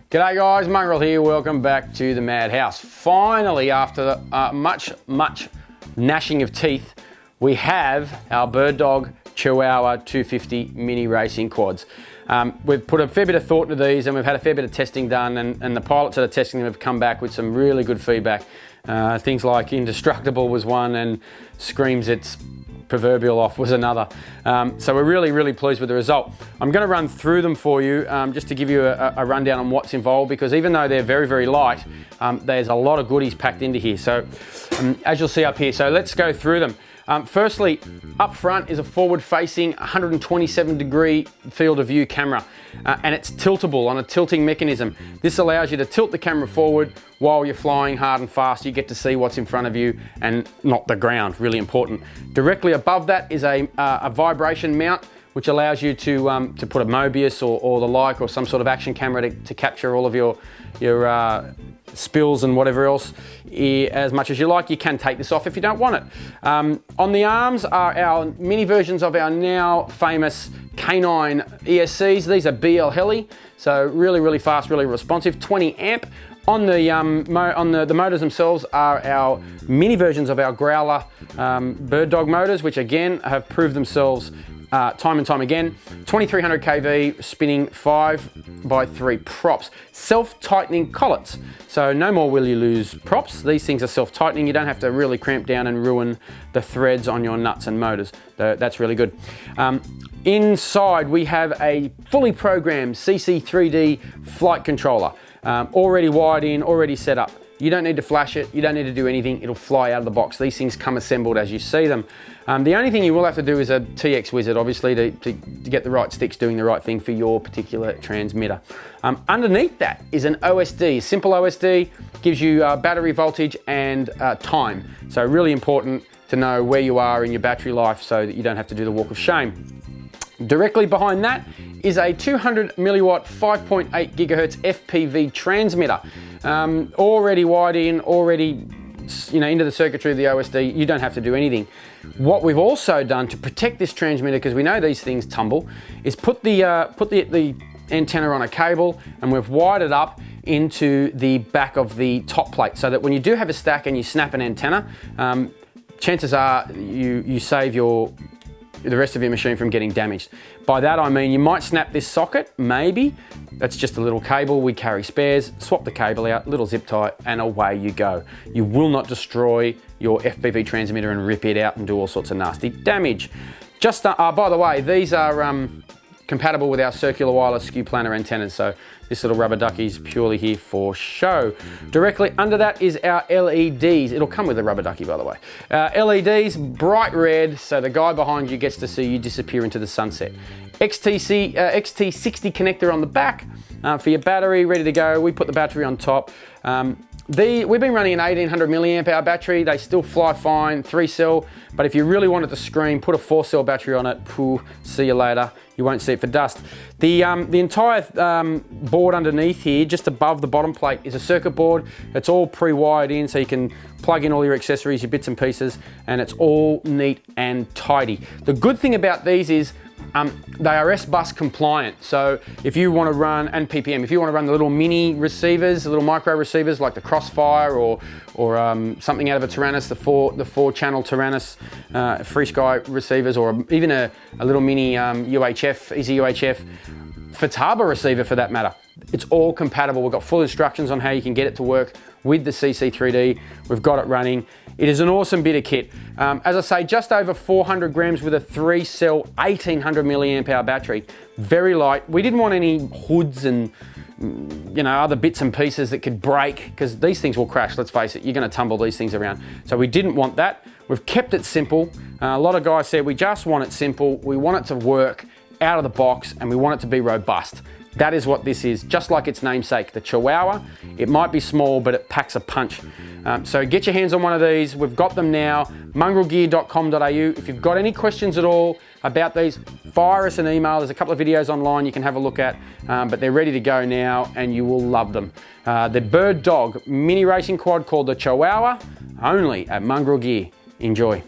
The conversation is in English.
G'day guys, Mongrel here, welcome back to the Madhouse. Finally, after much gnashing of teeth, we have our Bird Dog Chihuahua 250 mini racing quads. We've put a fair bit of thought into these and we've had a fair bit of testing done, and the pilots that are testing them have come back with some really good feedback. Things like Indestructible was one and Screams It's Proverbial Off was another. So we're really pleased with the result. I'm going to run through them for you just to give you a rundown on what's involved, because even though they're very light, there's a lot of goodies packed into here. So as you'll see up here, so let's go through them. Firstly, up front is a forward-facing 127-degree field of view camera, and it's tiltable on a tilting mechanism. This allows you to tilt the camera forward while you're flying hard and fast. You get to see what's in front of you and not the ground, really important. Directly above that is a vibration mount, which allows you to put a Mobius or the like, or some sort of action camera to capture all of your spills and whatever else as much as you like. You can take this off if you don't want it. On the arms are our mini versions of our now famous K9 ESCs. These are BL Heli, so really fast, really responsive, 20 amp. On the motors themselves are our mini versions of our Growler Bird Dog motors, which again have proved themselves time and time again. 2300 kV, spinning 5x3 props. Self-tightening collets. So no more will you lose props. These things are self-tightening. You don't have to really cramp down and ruin the threads on your nuts and motors. That's really good. Inside we have a fully programmed CC3D flight controller. Already wired in, already set up. You don't need to flash it, you don't need to do anything, it'll fly out of the box. These things come assembled as you see them. The only thing you will have to do is a TX Wizard, obviously, to get the right sticks doing the right thing for your particular transmitter. Underneath that is an OSD, simple OSD, gives you battery voltage and time. So really important to know where you are in your battery life so that you don't have to do the walk of shame. Directly behind that is a 200 milliwatt 5.8 gigahertz FPV transmitter. Already wired in, already into the circuitry of the OSD. You don't have to do anything. What we've also done to protect this transmitter, because we know these things tumble, is put the antenna on a cable, and we've wired it up into the back of the top plate, so that when you do have a stack and you snap an antenna, chances are you save the rest of your machine from getting damaged. By that I mean you might snap this socket, maybe. That's just a little cable. We carry spares. Swap the cable out, little zip tie, and away you go. You will not destroy your FPV transmitter and rip it out and do all sorts of nasty damage. Just by the way, these are compatible with our circular wireless skew planner antennas, so this little rubber ducky's purely here for show. Directly under that is our LEDs. It'll come with a rubber ducky, by the way. LEDs, bright red, so the guy behind you gets to see you disappear into the sunset. XT60 connector on the back for your battery, ready to go. We put the battery on top. We've been running an 1800 milliamp hour battery. They still fly fine, 3-cell, but if you really wanted to scream, put a 4-cell battery on it. Pooh, see you later. You won't see it for dust. The entire board underneath here, just above the bottom plate, is a circuit board. It's all pre-wired in, so you can plug in all your accessories, your bits and pieces, and it's all neat and tidy. The good thing about these is they are S-Bus compliant. So if you want to run, and PPM, if you want to run the little mini receivers, the little micro receivers like the Crossfire or something out of a Taranis, the four channel Taranis FrSky receivers, or even a little mini UHF, Easy UHF Futaba receiver for that matter. It's all compatible. We've got full instructions on how you can get it to work with the CC3D. We've got it running. It is an awesome bit of kit. As I say, just over 400 grams with a 3-cell 1800 milliamp hour battery. Very light. We didn't want any hoods and other bits and pieces that could break, because these things will crash, let's face it. You're going to tumble these things around. So we didn't want that. We've kept it simple. A lot of guys said we just want it simple. We want it to work out of the box, and we want it to be robust. That is what this is, just like its namesake, the Chihuahua. It might be small, but it packs a punch. So get your hands on one of these. We've got them now, mongrelgear.com.au. If you've got any questions at all about these, fire us an email. There's a couple of videos online you can have a look at, but they're ready to go now, and you will love them. The Bird Dog mini racing quad called the Chihuahua, only at Mongrel Gear. Enjoy.